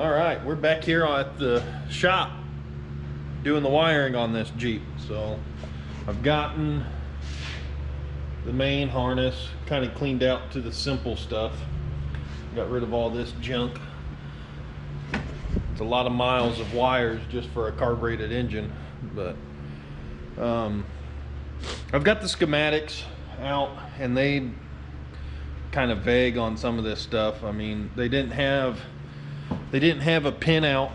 All right, we're back here at the shop doing the wiring on this Jeep. So I've gotten the main harness kind of cleaned out to the simple stuff. Got rid of all this junk. It's a lot of miles of wires just for a carbureted engine, but I've got the schematics out, and they kind of vague on some of this stuff. I mean, they didn't have a pin out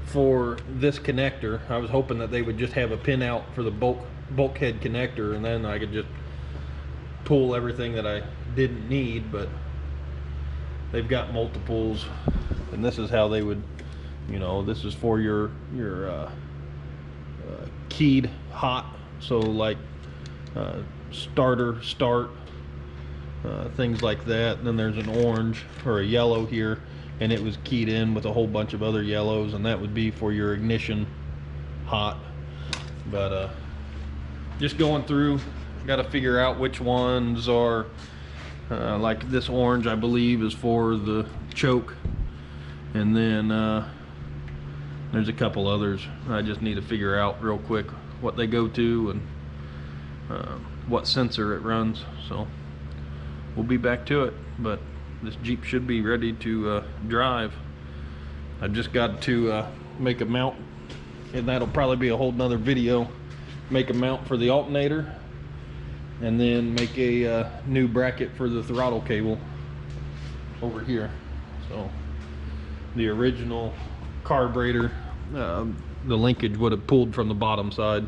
for this connector. I was hoping that they would just have a pin out for the bulkhead connector, and then I could just pull everything that I didn't need. But they've got multiples, and this is how they would, you know, this is for your keyed hot, so like starter start, things like that. And then there's an orange or a yellow here, and it was keyed in with a whole bunch of other yellows, and that would be for your ignition hot. But just going through, got to figure out which ones are like this orange, I believe, is for the choke, and then there's a couple others I just need to figure out real quick what they go to and what sensor it runs. So we'll be back to it, but this Jeep should be ready to drive. I just got to make a mount, and that'll probably be a whole nother video. Make a mount for the alternator, and then make a new bracket for the throttle cable over here. So the original carburetor, the linkage would have pulled from the bottom side.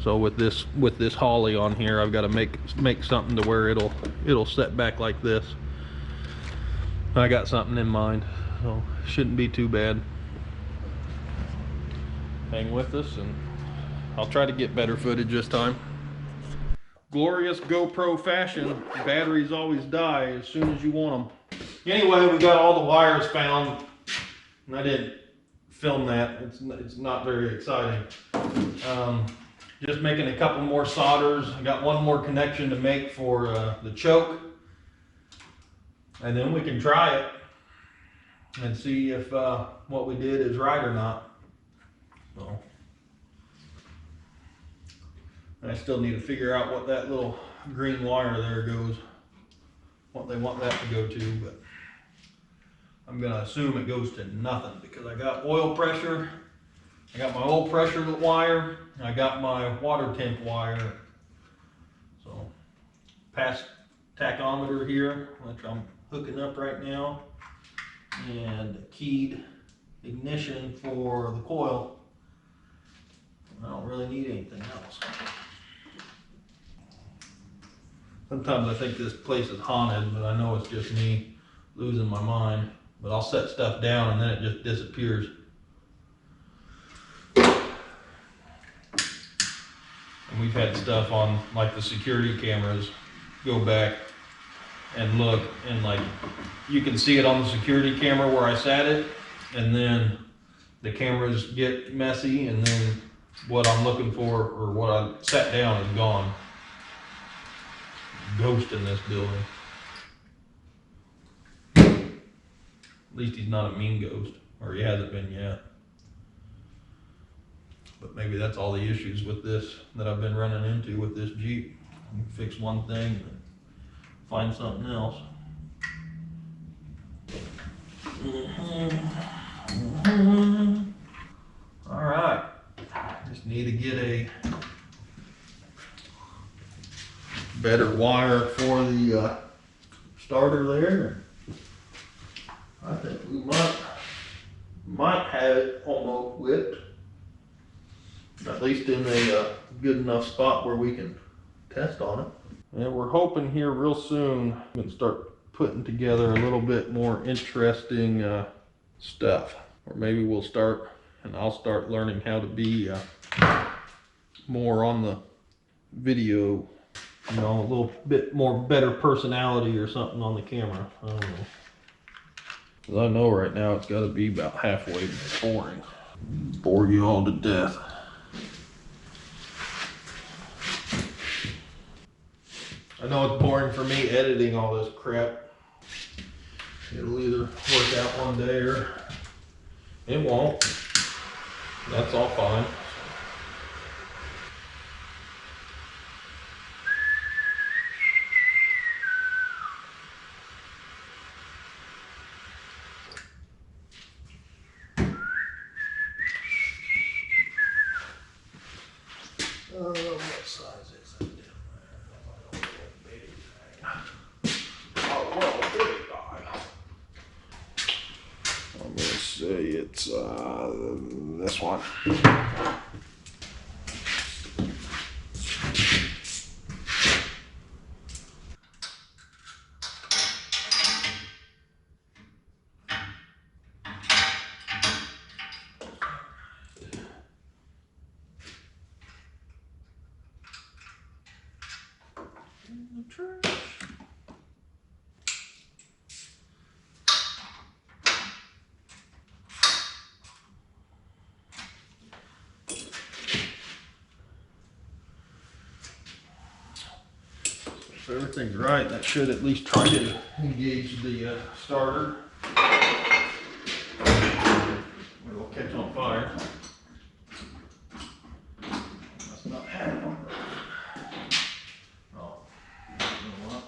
So with this Holly on here, I've got to make something to where it'll set back like this. I got something in mind, so shouldn't be too bad. Hang with us, and I'll try to get better footage this time. Glorious GoPro fashion, batteries always die as soon as you want them. Anyway, we got all the wires found, and I didn't film that. It's not very exciting. Just making a couple more solders. I got one more connection to make for the choke, and then we can try it and see if what we did is right or not. So I still need to figure out what that little green wire there goes, what they want that to go to, but I'm gonna assume it goes to nothing, because I got oil pressure, I got my oil pressure wire, I got my water temp wire. So pass tachometer here, which I'm hooking up right now, and keyed ignition for the coil. I don't really need anything else. Sometimes I think this place is haunted, but I know it's just me losing my mind. But I'll set stuff down and then it just disappears. And we've had stuff on, like the security cameras, go back and look, and like you can see it on the security camera where I sat it, and then the cameras get messy, and then what I'm looking for, or what I sat down, is gone. Ghost in this building. At least he's not a mean ghost, or he hasn't been yet. But maybe that's all the issues with this that I've been running into with this Jeep. I can fix one thing and find something else. All right, just need to get a better wire for the starter there. I think we might have it almost whipped, at least in a good enough spot where we can test on it. And we're hoping here real soon we can start putting together a little bit more interesting stuff. Or maybe we'll start, and I'll start learning how to be more on the video, you know, a little bit more better personality or something on the camera. I don't know. 'Cause I know right now it's got to be about halfway boring. Bore you all to death. I know it's boring for me editing all this crap. It'll either work out one day or it won't. That's all fine. What size is that down there? Oh, well, big guy. I'm gonna say it's this one. If everything's right, that should at least try to engage the starter. Or it'll catch on fire. That's not happening. Oh, you know what?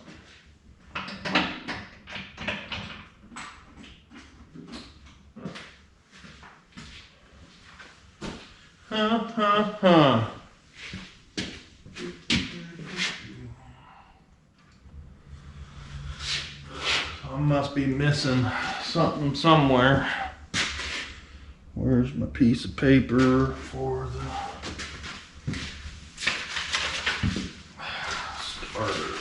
I must be missing something somewhere. Where's my piece of paper for the starter?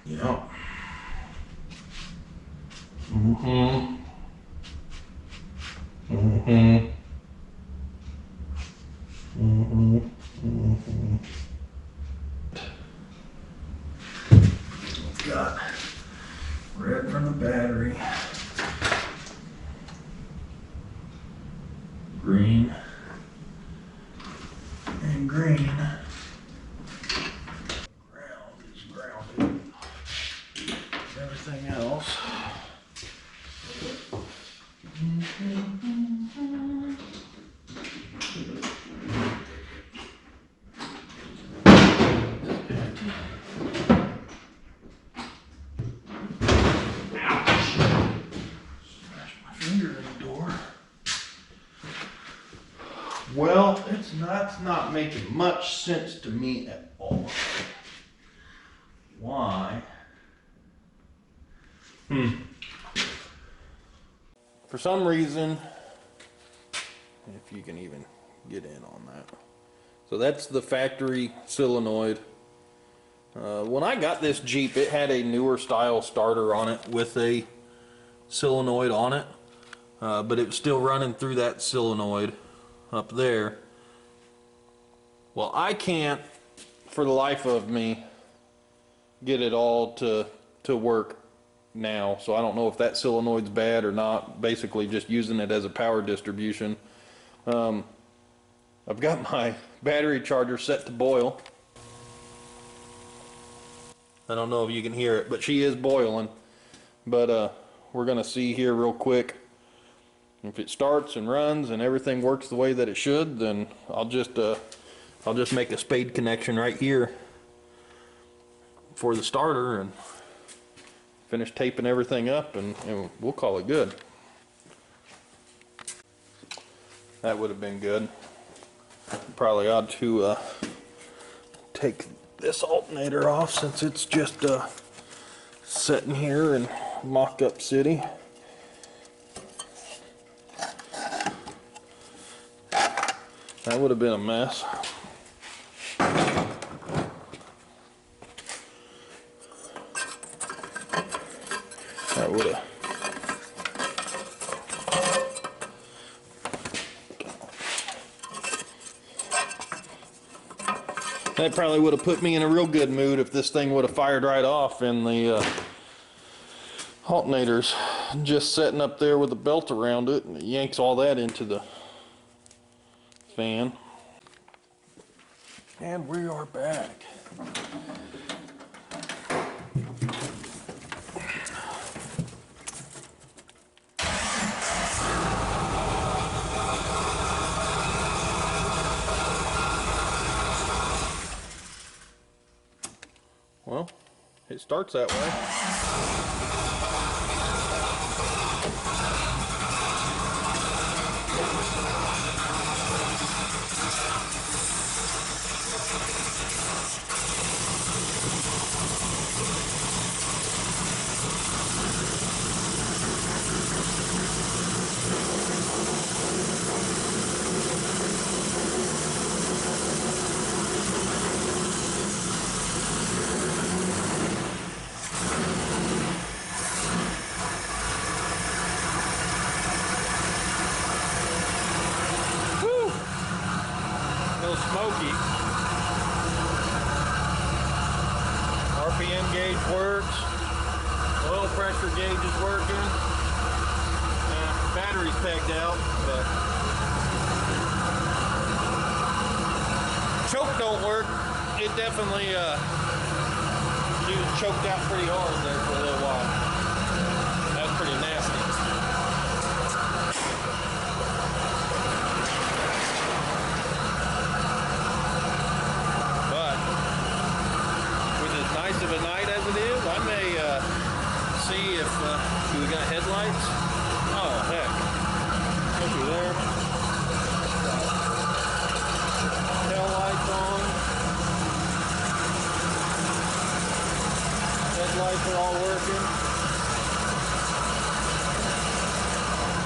Yeah. Mm-hmm. Mm-hmm. Mm-hmm. Mm-hmm. Got red from the battery. Green. And green. Ground is grounded. Everything else. Well, it's not making much sense to me at all. Why? For some reason, if you can even get in on that. So that's the factory solenoid. When I got this Jeep, it had a newer style starter on it with a solenoid on it, but it was still running through that solenoid up there. Well, I can't, for the life of me, get it all to work now. So I don't know if that solenoid's bad or not. Basically just using it as a power distribution. I've got my battery charger set to boil. I don't know if you can hear it, but she is boiling. But we're gonna see here real quick. If it starts and runs and everything works the way that it should, then I'll just make a spade connection right here for the starter and finish taping everything up, and we'll call it good. That would have been good. Probably ought to take this alternator off since it's just sitting here in mock-up city. That would have been a mess. That would have. That probably would have put me in a real good mood if this thing would have fired right off and the alternator's just sitting up there with a belt around it, and it yanks all that into the fan. And we are back. It starts that way. Smoky. RPM gauge works. Oil pressure gauge is working. Battery's pegged out, but choke don't work. It definitely she was choked out pretty hard there for a little while. That's pretty nasty. Nice of a night as it is, I may see if we got headlights. Oh heck, looky there. Tail lights on. Headlights are all working.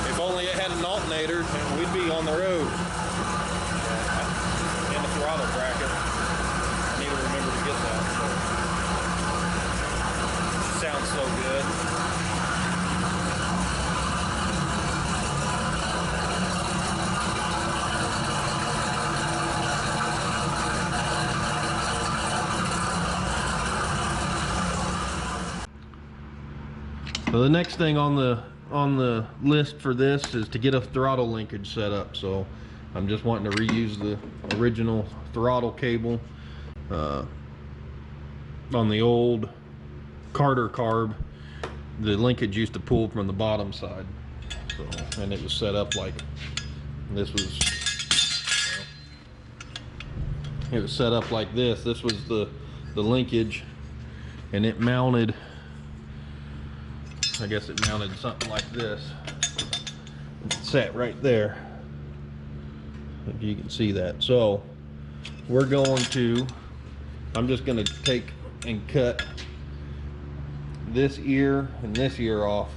If only it had an alternator, we'd be on the road. In the throttle bracket. I need to remember to get that. Sounds so good. So the next thing on the list for this is to get a throttle linkage set up. So I'm just wanting to reuse the original throttle cable on the old Carter carb. The linkage used to pull from the bottom side, so, and it was set up like this. It was set up like this. This was the linkage, and it mounted, I guess it mounted something like this. It sat right there, if you can see that. So we're going to, I'm just going to take and cut this ear and this ear off.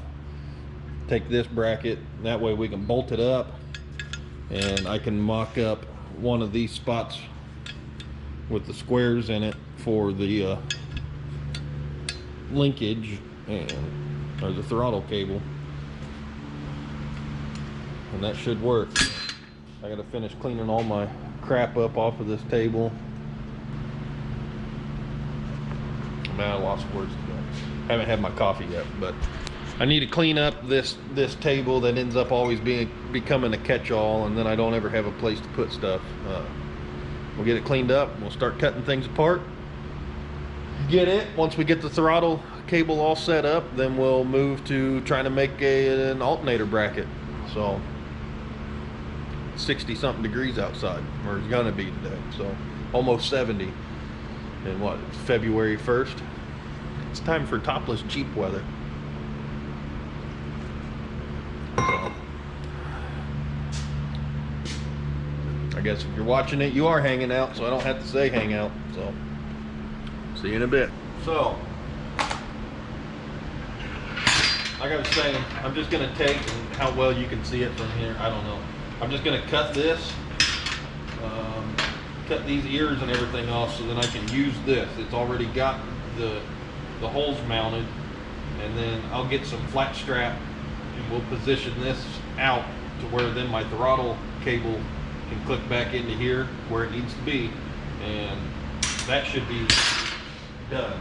Take this bracket, that way we can bolt it up, and I can mock up one of these spots with the squares in it for the linkage or the throttle cable, and that should work. I gotta finish cleaning all my crap up off of this table. Man, I lost words today. Haven't had my coffee yet, but I need to clean up this table that ends up always becoming a catch-all, and then I don't ever have a place to put stuff. We'll get it cleaned up. We'll start cutting things apart. Once we get the throttle cable all set up, then we'll move to trying to make an alternator bracket. So 60 something degrees outside, or it's gonna be today, so almost 70. And what, it's February 1st? It's time for topless Jeep weather. So, I guess if you're watching it, you are hanging out, so I don't have to say hang out. So, see you in a bit. So, like I was saying, I'm just gonna take, and how well you can see it from here, I don't know. I'm just gonna cut this, cut these ears and everything off, so then I can use this. It's already got the holes mounted, and then I'll get some flat strap and we'll position this out to where then my throttle cable can click back into here where it needs to be, and that should be done.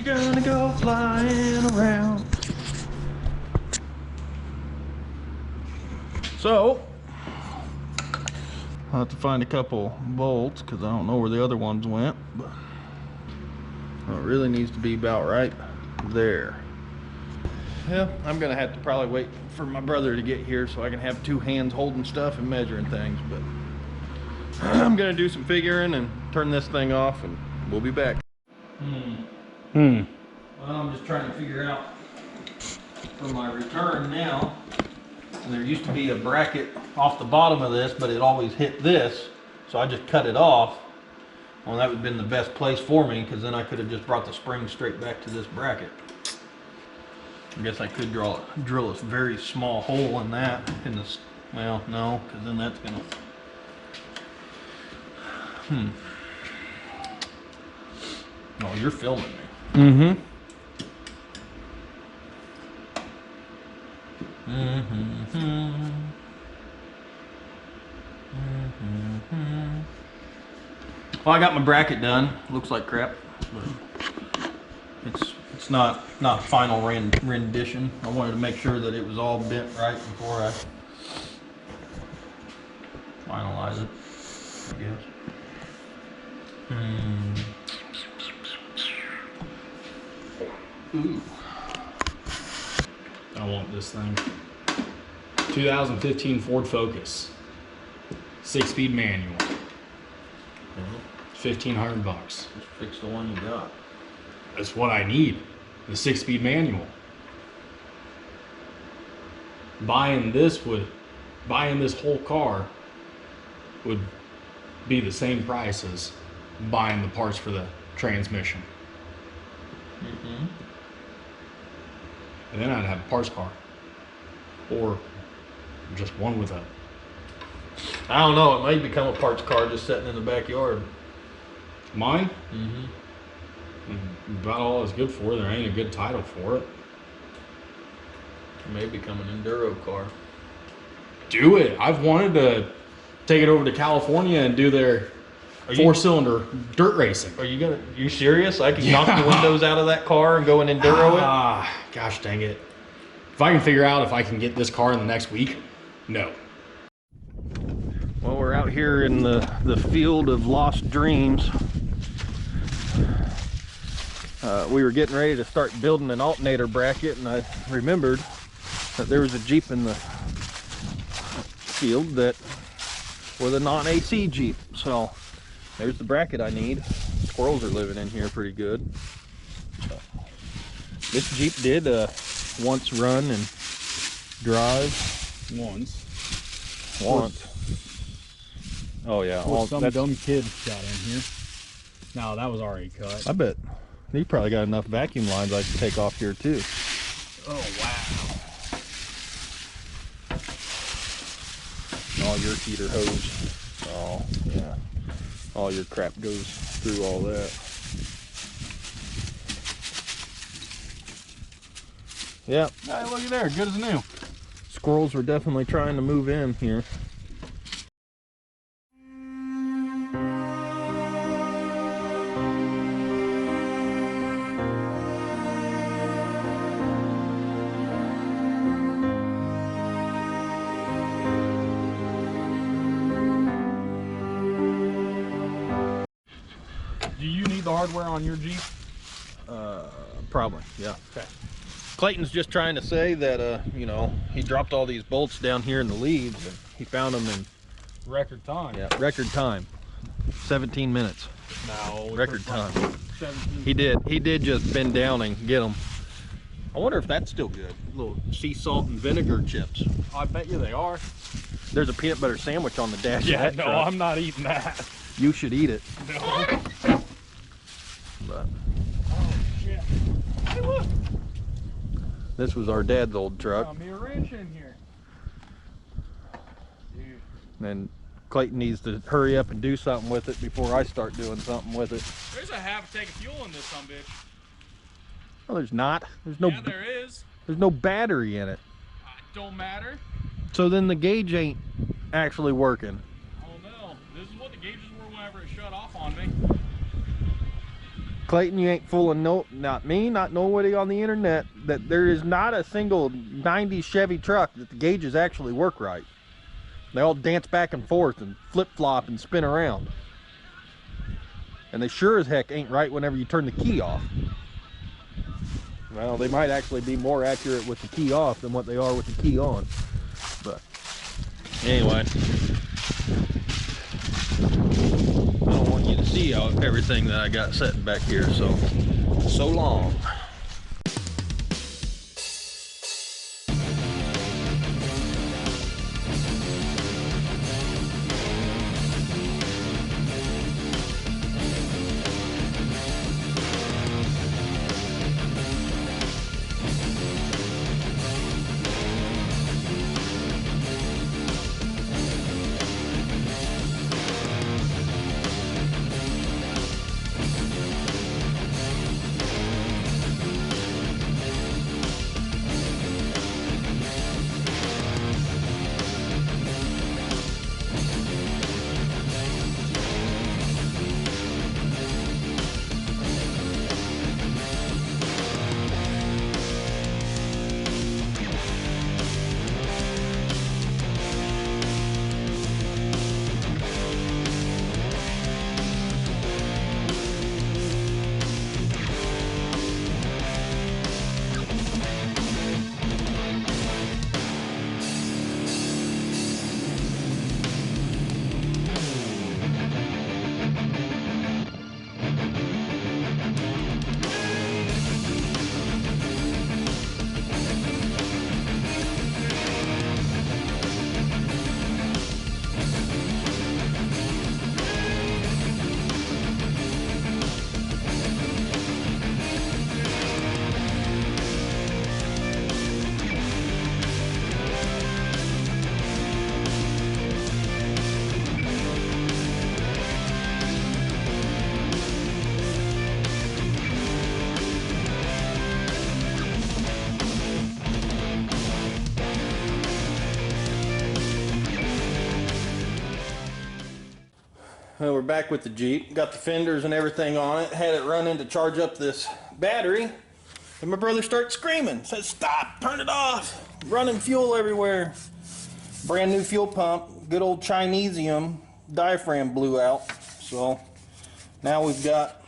gonna go flying around. So, I'll have to find a couple bolts because I don't know where the other ones went. But it really needs to be about right there. Yeah, I'm gonna have to probably wait for my brother to get here so I can have two hands holding stuff and measuring things. But I'm gonna do some figuring and turn this thing off, and we'll be back. Well, I'm just trying to figure out for my return now. There used to be a bracket off the bottom of this, but it always hit this, so I just cut it off. Well, that would have been the best place for me, because then I could have just brought the spring straight back to this bracket. I guess I could drill a very small hole in that, in this. Well, no, because then that's gonna. Oh, you're filming me. Mm-hmm. Well, I got my bracket done. Looks like crap, but it's not final rendition. I wanted to make sure that it was all bent right before I finalize it, I guess. Ooh. I want this thing. 2015 Ford Focus. 6-speed manual. $1,500. Just fix the one you got. That's what I need. The 6-speed manual. Buying this whole car would be the same price as buying the parts for the transmission. And then I'd have a parts car. Or just one with a... I don't know, it may become a parts car just sitting in the backyard. Mine? About all it's good for. There ain't a good title for it. It may become an enduro car. Do it. I've wanted to take it over to California and do their four-cylinder dirt racing. Are you serious? I can knock the windows out of that car and go and enduro it? Gosh dang it. If I can figure out if I can get this car in the next week, no. Well, we're out here in the field of lost dreams. We were getting ready to start building an alternator bracket, and I remembered that there was a Jeep in the field that was a non-AC Jeep. So there's the bracket I need. Squirrels are living in here pretty good. So, this Jeep did once run and drive. Once. Oh yeah. Some dumb kid got in here. No, that was already cut. I bet you probably got enough vacuum lines I could take off here too. Oh wow. All your heater hose. Oh yeah. All your crap goes through all that. Yep. Hey, look at there, good as new. Squirrels were definitely trying to move in here. Do you need the hardware on your Jeep? Probably, yeah. Okay. Clayton's just trying to say that, you know, he dropped all these bolts down here in the leaves, and he found them in record time. Yeah, record time. 17 minutes. No. Record time. 17. He did just bend down and get them. I wonder if that's still good. Little sea salt and vinegar chips. I bet you they are. There's a peanut butter sandwich on the dash of Yeah, that no, truck. I'm not eating that. You should eat it. No. But Oh shit. Hey, look. this was our dad's old truck. Found me a wrench in here. Dude. And Clayton needs to hurry up and do something with it before I start doing something with it. There's a half tank of fuel in this sumbitch. Well, there's not. There's no. Yeah, there is. There's no battery in it. Don't matter. So then the gauge ain't actually working. Oh no. This is what the gauges were whenever it shut off on me. Clayton, you ain't fooling not me, not nobody on the internet, that there is not a single 90s Chevy truck that the gauges actually work right. They all dance back and forth and flip-flop and spin around. And they sure as heck ain't right whenever you turn the key off. Well, they might actually be more accurate with the key off than what they are with the key on. But anyway, I don't want you to see everything that I got sitting back here, so long. Well, we're back with the Jeep. Got the fenders and everything on it. Had it running to charge up this battery. And my brother started screaming. Said, stop, turn it off. Running fuel everywhere. Brand new fuel pump. Good old Chinesium diaphragm blew out. So now we've got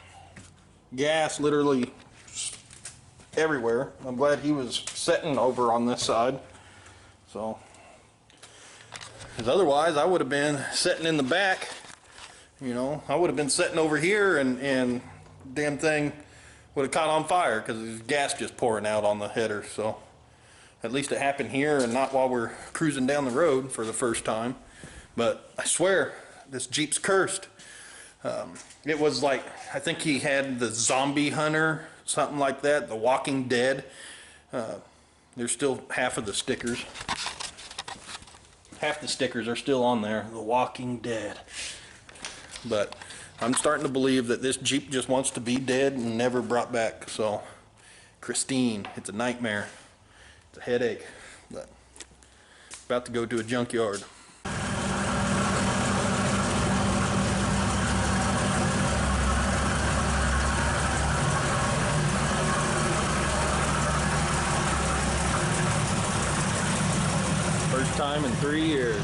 gas literally everywhere. I'm glad he was sitting over on this side. So, because otherwise I would have been sitting in the back. You know, I would have been sitting over here and damn thing would have caught on fire because there's gas just pouring out on the header. So at least it happened here and not while we're cruising down the road for the first time. But I swear, this Jeep's cursed. It was like, I think he had the Zombie Hunter, something like that, the Walking Dead. There's still half of the stickers. Half the stickers are still on there, the Walking Dead. But I'm starting to believe that this Jeep just wants to be dead and never brought back. So, Christine, it's a nightmare. It's a headache. But about to go to a junkyard. First time in 3 years.